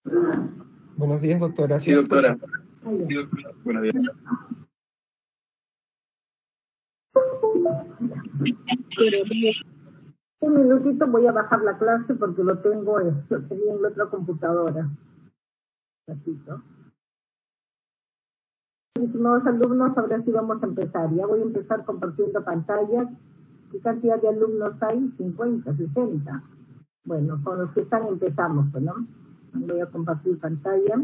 Buenos días, doctora. Sí, doctora. Sí, doctora. Buenos días. Un minutito, voy a bajar la clase porque lo tengo en la otra computadora. Ratito. Estimados alumnos, ahora sí vamos a empezar. Ya voy a empezar compartiendo pantalla. ¿Qué cantidad de alumnos hay? 50, 60. Bueno, con los que están empezamos, pues, ¿no? Voy a compartir pantalla.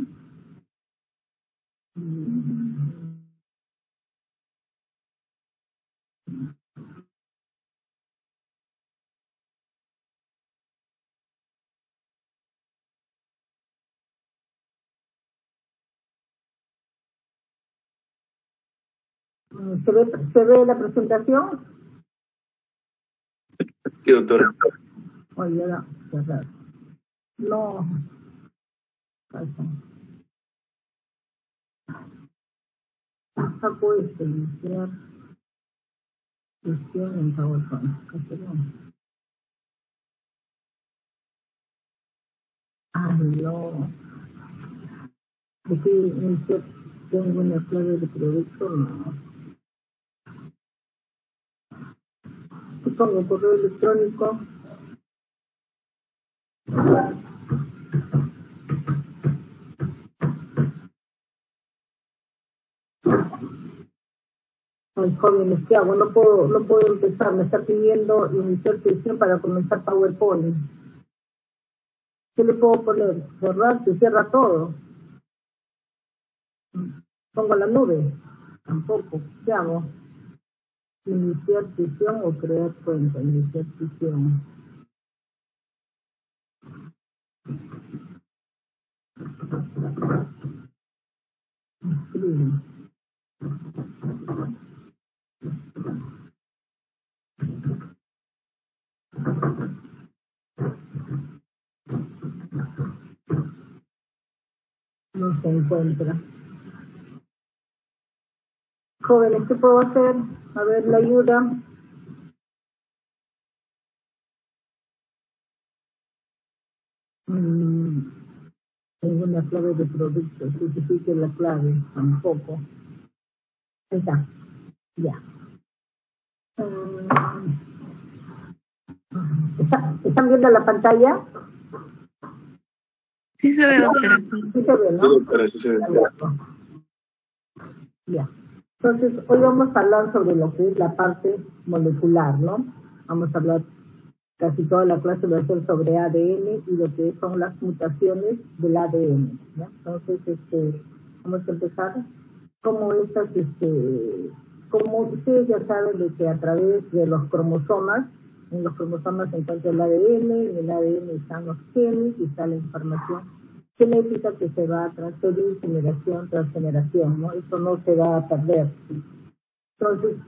¿Se ve la presentación? Sí, doctora. Oye, no. Saco iniciar sesión en PowerPoint. Ay, no. Aquí iniciar, tengo una clave de producto, no. ¿Qué pongo? Correo electrónico. Ay, jóvenes, ¿qué hago? No puedo empezar. Me está pidiendo iniciar sesión para comenzar PowerPoint. ¿Qué le puedo poner? Cerrar, se cierra todo. Pongo la nube. Tampoco. ¿Qué hago? Iniciar sesión o crear cuenta. Iniciar sesión. Escribe. No se encuentra. Jóvenes, ¿qué puedo hacer? A ver, la ayuda. Tengo una clave de producto. Justifique la clave. Tampoco. Ahí está. Ya. ¿Están viendo la pantalla? Sí se ve, doctora. Sí se ve, ¿no? Sí, doctora, sí se ve. Ya. Entonces, hoy vamos a hablar sobre lo que es la parte molecular, ¿no? Vamos a hablar, casi toda la clase va a ser sobre ADN y lo que son las mutaciones del ADN, ¿ya? Entonces, vamos a empezar como estas, como ustedes ya saben de que a través de los cromosomas, en los cromosomas se encuentra el ADN, en el ADN están los genes y está la información genética que se va a transferir generación tras generación, ¿no? Eso no se va a perder. Entonces,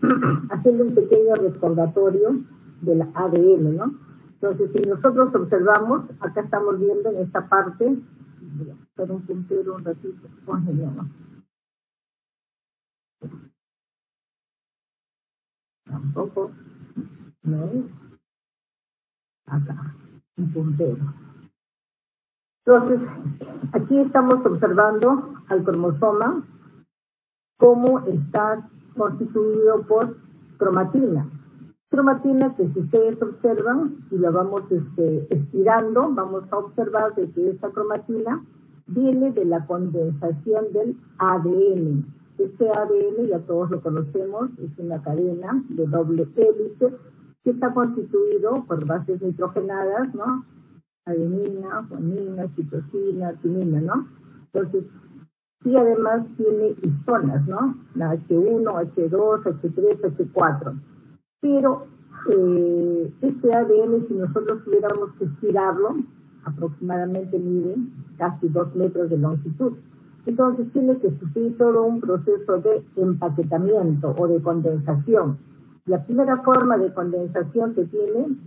haciendo un pequeño recordatorio del ADN, ¿no? Entonces, si nosotros observamos, acá estamos viendo en esta parte, voy a hacer un puntero un ratito, ¿no? Tampoco, no es acá, un puntero. Entonces, aquí estamos observando al cromosoma, cómo está constituido por cromatina. Cromatina que si ustedes observan y la vamos estirando, vamos a observar de que esta cromatina viene de la condensación del ADN. Este ADN ya todos lo conocemos, es una cadena de doble hélice que está constituido por bases nitrogenadas, ¿no? Adenina, guanina, citosina, timina, ¿no? Entonces, y además tiene histonas, ¿no? La H1, H2, H3, H4. Pero este ADN, si nosotros tuviéramos que estirarlo, aproximadamente mide casi 2 metros de longitud. Entonces tiene que sufrir todo un proceso de empaquetamiento o de condensación. La primera forma de condensación que tiene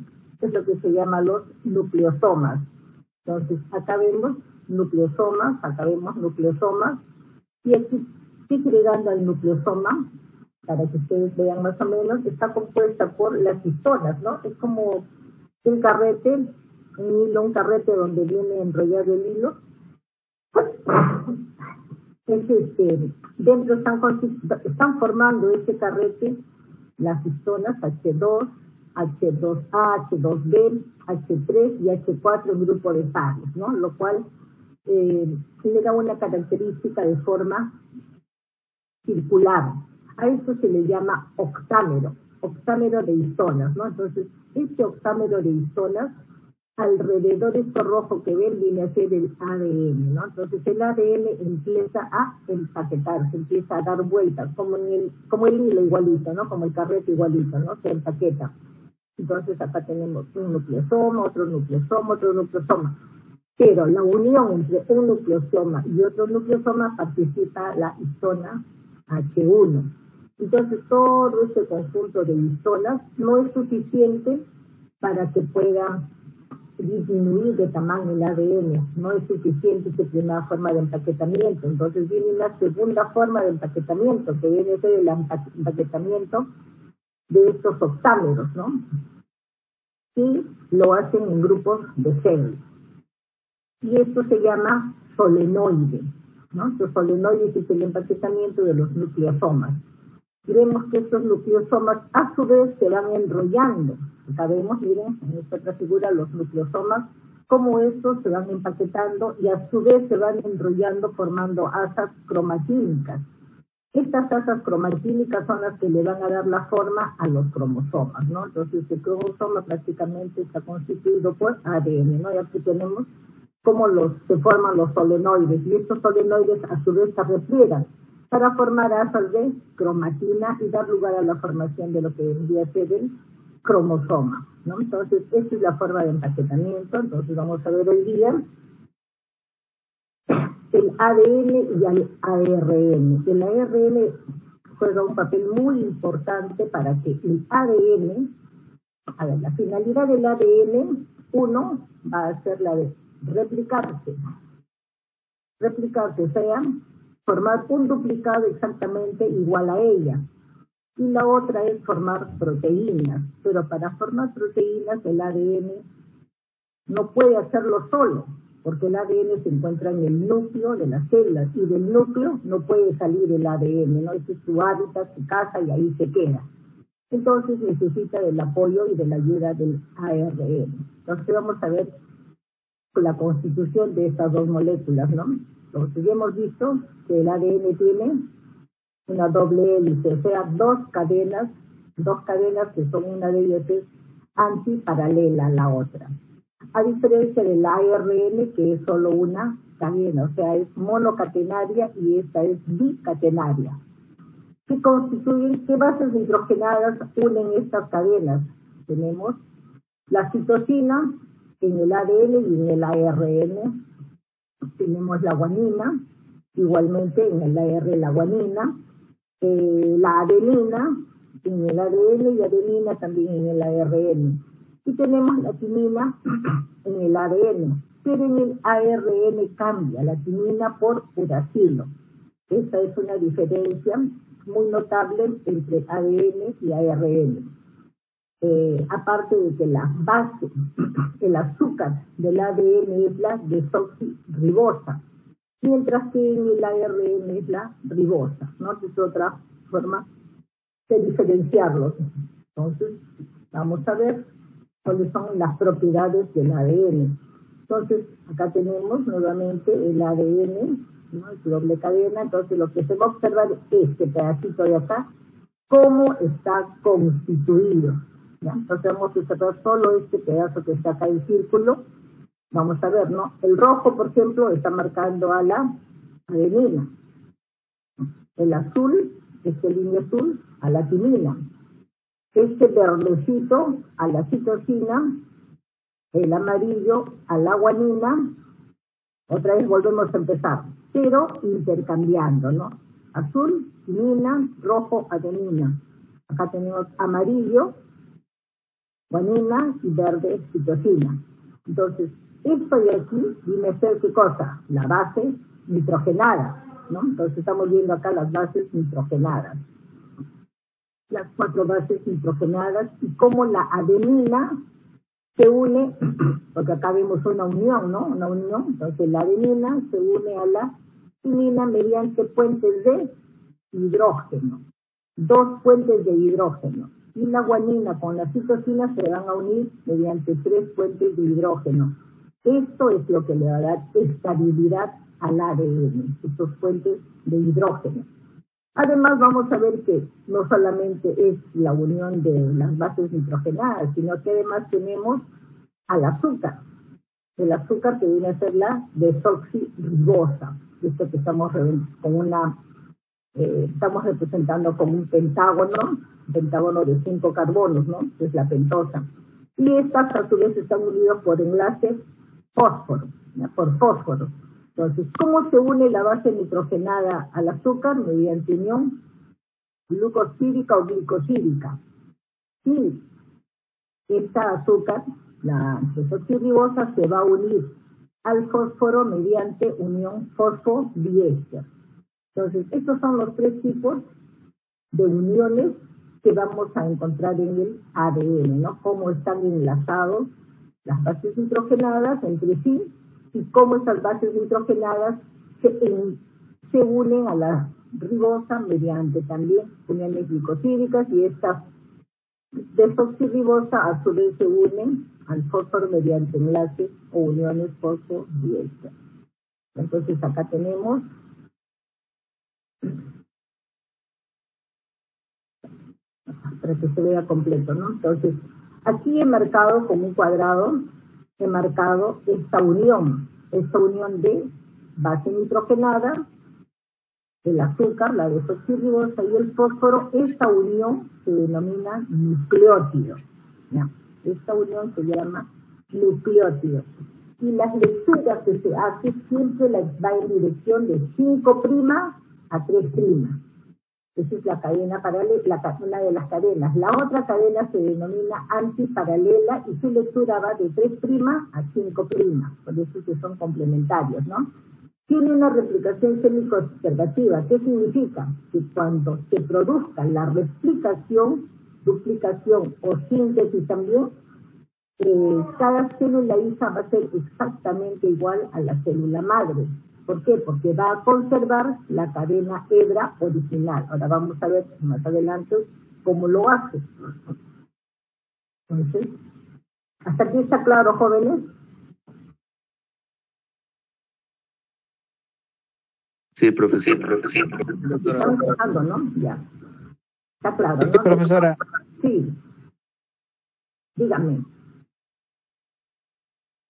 es lo que se llama los nucleosomas. Entonces, acá vemos nucleosomas, y aquí, ¿qué quiere dar al nucleosoma? Para que ustedes vean más o menos, está compuesta por las histonas, ¿no? Es como un carrete, un carrete donde viene enrollado el hilo, Es dentro están formando ese carrete las histonas H2, H2A, H2B, H3 y H4 en grupo de pares, ¿no? Lo cual le da una característica de forma circular. A esto se le llama octámero de histonas, ¿no? Entonces, este octámero de histonas, alrededor de esto rojo que ven, viene a ser el ADN, ¿no? Entonces, el ADN empieza a empaquetarse, empieza a dar vueltas, como el hilo igualito, ¿no? Como el carrete igualito, ¿no? Se empaqueta. Entonces, acá tenemos un nucleosoma, otro nucleosoma, otro nucleosoma. Pero la unión entre un nucleosoma y otro nucleosoma participa la histona H1. Entonces, todo este conjunto de histonas no es suficiente para que pueda disminuir de tamaño el ADN. No es suficiente esa primera forma de empaquetamiento. Entonces, viene una segunda forma de empaquetamiento, que viene a ser el empaquetamiento de estos octámeros, ¿no? Y lo hacen en grupos de 6. Y esto se llama solenoide, ¿no? Los solenoides es el empaquetamiento de los nucleosomas. Y vemos que estos nucleosomas a su vez se van enrollando. Acá vemos, miren, en esta otra figura, los nucleosomas, cómo estos se van empaquetando y a su vez se van enrollando formando asas cromatínicas. Estas asas cromatínicas son las que le van a dar la forma a los cromosomas, ¿no? Entonces el cromosoma prácticamente está constituido por ADN, ¿no? Y aquí tenemos cómo se forman los solenoides, y estos solenoides a su vez se repliegan para formar asas de cromatina y dar lugar a la formación de lo que vendría a ser el cromosoma, ¿no? Entonces, esta es la forma de empaquetamiento. Entonces, vamos a ver hoy día el ADN y el ARN. El ARN juega un papel muy importante para que el ADN, a ver, la finalidad del ADN, uno, va a ser la de replicarse, o sea, formar un duplicado exactamente igual a ella. Y la otra es formar proteínas, pero para formar proteínas el ADN no puede hacerlo solo, porque el ADN se encuentra en el núcleo de las células, y del núcleo no puede salir el ADN, ¿no? Ese es su hábitat, su casa, y ahí se queda. Entonces necesita del apoyo y de la ayuda del ARN. Entonces vamos a ver la constitución de estas dos moléculas, ¿no? Entonces ya hemos visto que el ADN tiene una doble hélice, o sea, dos cadenas que son, una de ellas es antiparalela a la otra. A diferencia del ARN, que es solo una cadena, o sea, es monocatenaria, y esta es bicatenaria. ¿Qué constituyen? ¿Qué bases nitrogenadas unen estas cadenas? Tenemos la citosina en el ADN y en el ARN. Tenemos la guanina, igualmente en el ARN la guanina. La adenina en el ADN y adenina también en el ARN. Y tenemos la timina en el ADN, pero en el ARN cambia la timina por uracilo. Esta es una diferencia muy notable entre ADN y ARN. Aparte de que la base, el azúcar del ADN es la desoxirribosa, mientras que en el ARN es la ribosa, ¿no? Es otra forma de diferenciarlos. Entonces, vamos a ver cuáles son las propiedades del ADN. Entonces, acá tenemos nuevamente el ADN, ¿no? El doble cadena. Entonces, lo que se va a observar es este pedacito de acá, cómo está constituido, ¿ya? Entonces, vamos a observar solo este pedazo que está acá en círculo. Vamos a ver, ¿no? El rojo, por ejemplo, está marcando a la adenina. El azul, esta línea azul, a la timina. Este verdecito a la citosina. El amarillo a la guanina. Otra vez volvemos a empezar, pero intercambiando, ¿no? Azul, timina, rojo, adenina. Acá tenemos amarillo, guanina, y verde, citosina. Entonces, esto de aquí viene a ser, ¿qué cosa? La base nitrogenada, ¿no? Entonces estamos viendo acá las bases nitrogenadas. Las 4 bases nitrogenadas, y cómo la adenina se une, porque acá vemos una unión, ¿no? Una unión, entonces la adenina se une a la timina mediante puentes de hidrógeno, 2 puentes de hidrógeno, y la guanina con la citosina se van a unir mediante 3 puentes de hidrógeno. Esto es lo que le va a dar estabilidad al ADN, estos puentes de hidrógeno. Además vamos a ver que no solamente es la unión de las bases nitrogenadas, sino que además tenemos al azúcar. El azúcar que viene a ser la desoxirribosa. Esto que estamos estamos representando como un pentágono de 5 carbonos, ¿no? Que es la pentosa. Y estas a su vez están unidas por enlace fósforo, ¿ya? Por fósforo. Entonces, ¿cómo se une la base nitrogenada al azúcar? Mediante unión glucosídica o glicosídica. Y esta azúcar, la desoxirribosa, se va a unir al fósforo mediante unión fosfodiéster. Entonces, estos son los 3 tipos de uniones que vamos a encontrar en el ADN, ¿no? Cómo están enlazados las bases nitrogenadas entre sí y cómo estas bases nitrogenadas se unen a la ribosa mediante también uniones glicosídicas, y estas desoxirribosa a su vez se unen al fósforo mediante enlaces o uniones fosfodiéster. Entonces acá tenemos para que se vea completo, ¿no? Entonces, aquí he marcado con un cuadrado, he marcado esta unión de base nitrogenada, el azúcar, la desoxirribosa y el fósforo. Esta unión se denomina nucleótido, ¿ya? Esta unión se llama nucleótido. Y las lecturas que se hace siempre va en dirección de 5' a 3'. Esa es la cadena paralela, una de las cadenas. La otra cadena se denomina antiparalela y su lectura va de 3' a 5', por eso es que son complementarios, ¿no? Tiene una replicación semiconservativa. ¿Qué significa? Que cuando se produzca la replicación, duplicación o síntesis también, cada célula hija va a ser exactamente igual a la célula madre. ¿Por qué? Porque va a conservar la cadena hebra original. Ahora vamos a ver más adelante cómo lo hace. Entonces, ¿hasta aquí está claro, jóvenes? Sí, profesor. Estamos empezando, ¿no? Ya. Está claro, Sí, ¿no? profesora. Sí. Dígame.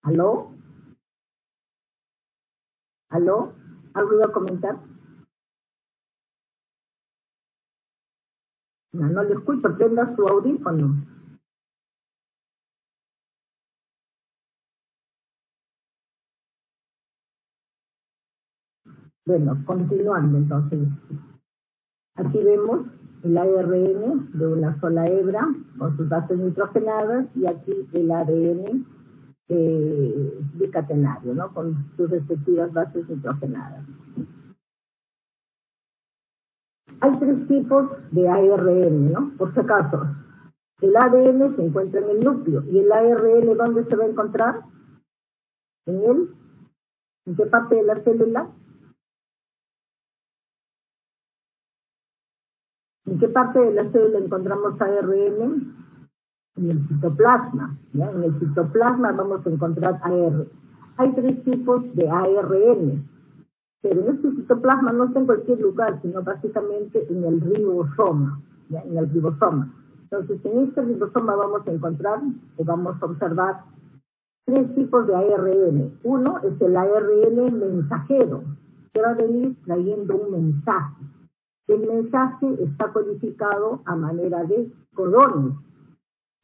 ¿Aló? ¿Aló? ¿Algo iba a comentar? No lo escucho. Prenda su audífono. Bueno, continuando entonces. Aquí vemos el ARN de una sola hebra con sus bases nitrogenadas y aquí el ADN bicatenario, ¿no? Con sus respectivas bases nitrogenadas. Hay 3 tipos de ARN, ¿no? Por si acaso, el ADN se encuentra en el núcleo y el ARN, ¿dónde se va a encontrar? ¿En qué parte de la célula? ¿En qué parte de la célula encontramos ARN? En el citoplasma, ¿ya? En el citoplasma vamos a encontrar ARN. Hay 3 tipos de ARN, pero en este citoplasma no está en cualquier lugar, sino básicamente en el ribosoma, ¿ya? En el ribosoma. Entonces, en este ribosoma vamos a encontrar, o vamos a observar, 3 tipos de ARN. Uno es el ARN mensajero, que va a venir trayendo un mensaje. El mensaje está codificado a manera de codones.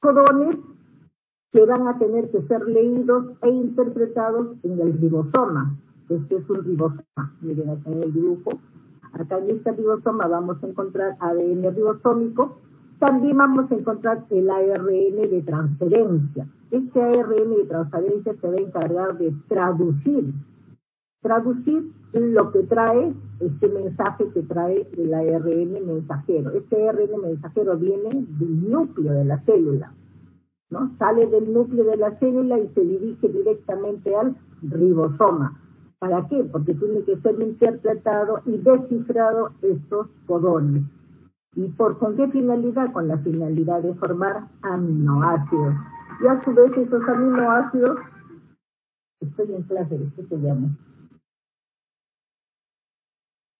Codones que van a tener que ser leídos e interpretados en el ribosoma. Este es un ribosoma. Miren acá en el dibujo. Acá en este ribosoma vamos a encontrar ADN ribosómico. También vamos a encontrar el ARN de transferencia. Este ARN de transferencia se va a encargar de traducir lo que trae este mensaje que trae el ARN mensajero. Este ARN mensajero viene del núcleo de la célula. ¿no? Sale del núcleo de la célula y se dirige directamente al ribosoma. ¿Para qué? Porque tiene que ser interpretado y descifrado estos codones. ¿Y con qué finalidad? Con la finalidad de formar aminoácidos. Y a su vez esos aminoácidos, estoy en clase, ¿qué te llamo?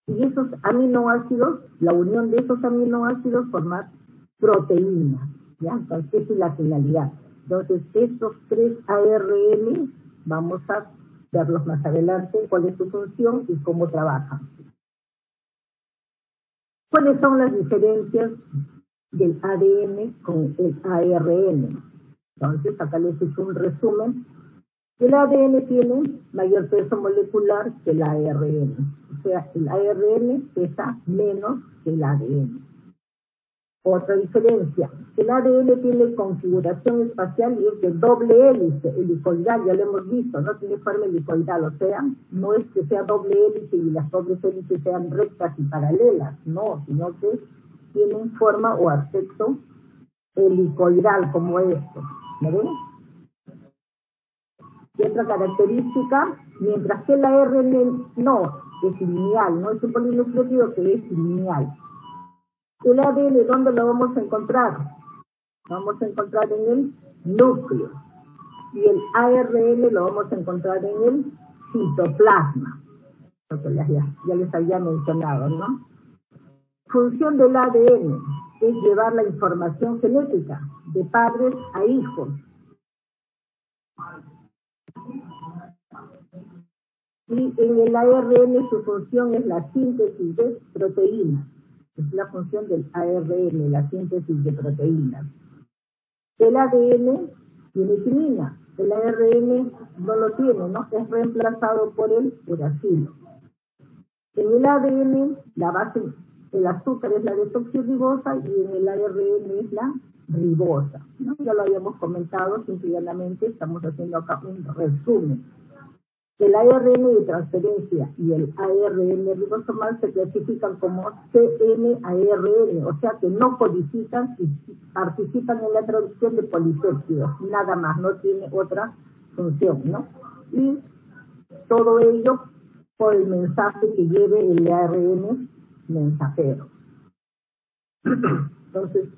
Y esos aminoácidos, la unión de esos aminoácidos formar proteínas, ¿ya? Entonces, esa es la finalidad. Entonces, estos 3 ARN, vamos a verlos más adelante, cuál es su función y cómo trabajan. ¿Cuáles son las diferencias del ADN con el ARN? Entonces, acá les hice un resumen. El ADN tiene mayor peso molecular que el ARN. O sea, el ARN pesa menos que el ADN. Otra diferencia, el ADN tiene configuración espacial y es de doble hélice, helicoidal, ya lo hemos visto, no tiene forma helicoidal, o sea, no es que sea doble hélice y las dobles hélices sean rectas y paralelas, no, sino que tienen forma o aspecto helicoidal como esto, ¿me ven? Y otra característica, mientras que el ARN no es lineal, no es un polinucleótido que es lineal. El ADN, ¿dónde lo vamos a encontrar? Lo vamos a encontrar en el núcleo. Y el ARN lo vamos a encontrar en el citoplasma. Lo que ya les había mencionado, ¿no? Función del ADN es llevar la información genética de padres a hijos. Y en el ARN su función es la síntesis de proteínas. Es la función del ARN, la síntesis de proteínas. El ADN tiene timina, el ARN no lo tiene, ¿no? Es reemplazado por el uracilo. En el ADN, la base, el azúcar es la desoxirribosa y en el ARN es la ribosa, ¿no? Ya lo habíamos comentado, simplemente estamos haciendo acá un resumen. El ARN de transferencia y el ARN ribosomal se clasifican como cmARN, o sea que no codifican y participan en la traducción de polipéptidos, nada más, no tiene otra función, ¿no? Y todo ello por el mensaje que lleve el ARN mensajero. Entonces,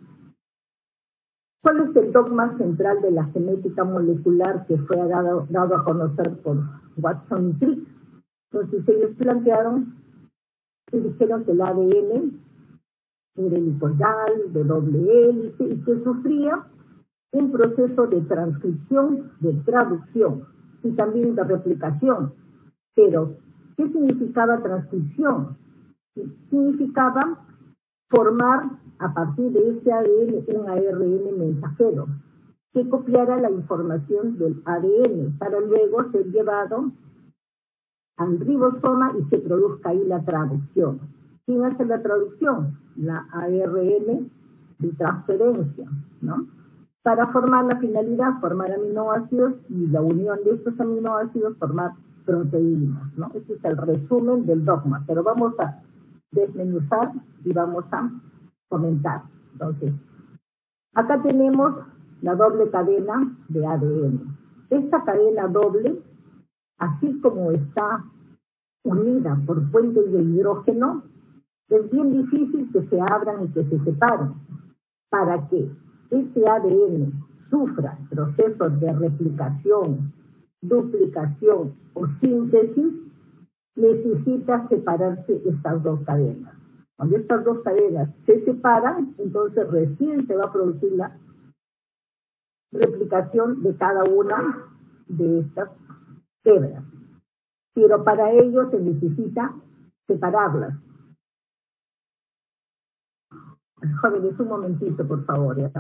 ¿cuál es el dogma central de la genética molecular que fue dado a conocer por Watson y Crick? Entonces ellos plantearon y dijeron que el ADN era helicoidal, de doble hélice y que sufría un proceso de transcripción, de traducción y también de replicación. Pero, ¿qué significaba transcripción? Significaba formar a partir de este ADN un ARN mensajero que copiara la información del ADN para luego ser llevado al ribosoma y se produzca ahí la traducción. ¿Quién hace la traducción? La ARN de transferencia, ¿no? Para formar la finalidad, formar aminoácidos y la unión de estos aminoácidos formar proteínas, ¿no? Este es el resumen del dogma, pero vamos a desmenuzar y vamos a comentar. Entonces, acá tenemos la doble cadena de ADN. Esta cadena doble, así como está unida por puentes de hidrógeno, es bien difícil que se abran y que se separen. Para que este ADN sufra procesos de replicación, duplicación o síntesis, necesita separarse estas dos cadenas. Cuando estas dos cadenas se separan, entonces recién se va a producir la replicación de cada una de estas hebras. Pero para ello se necesita separarlas. Jóvenes, un momentito, por favor. ¿Ya?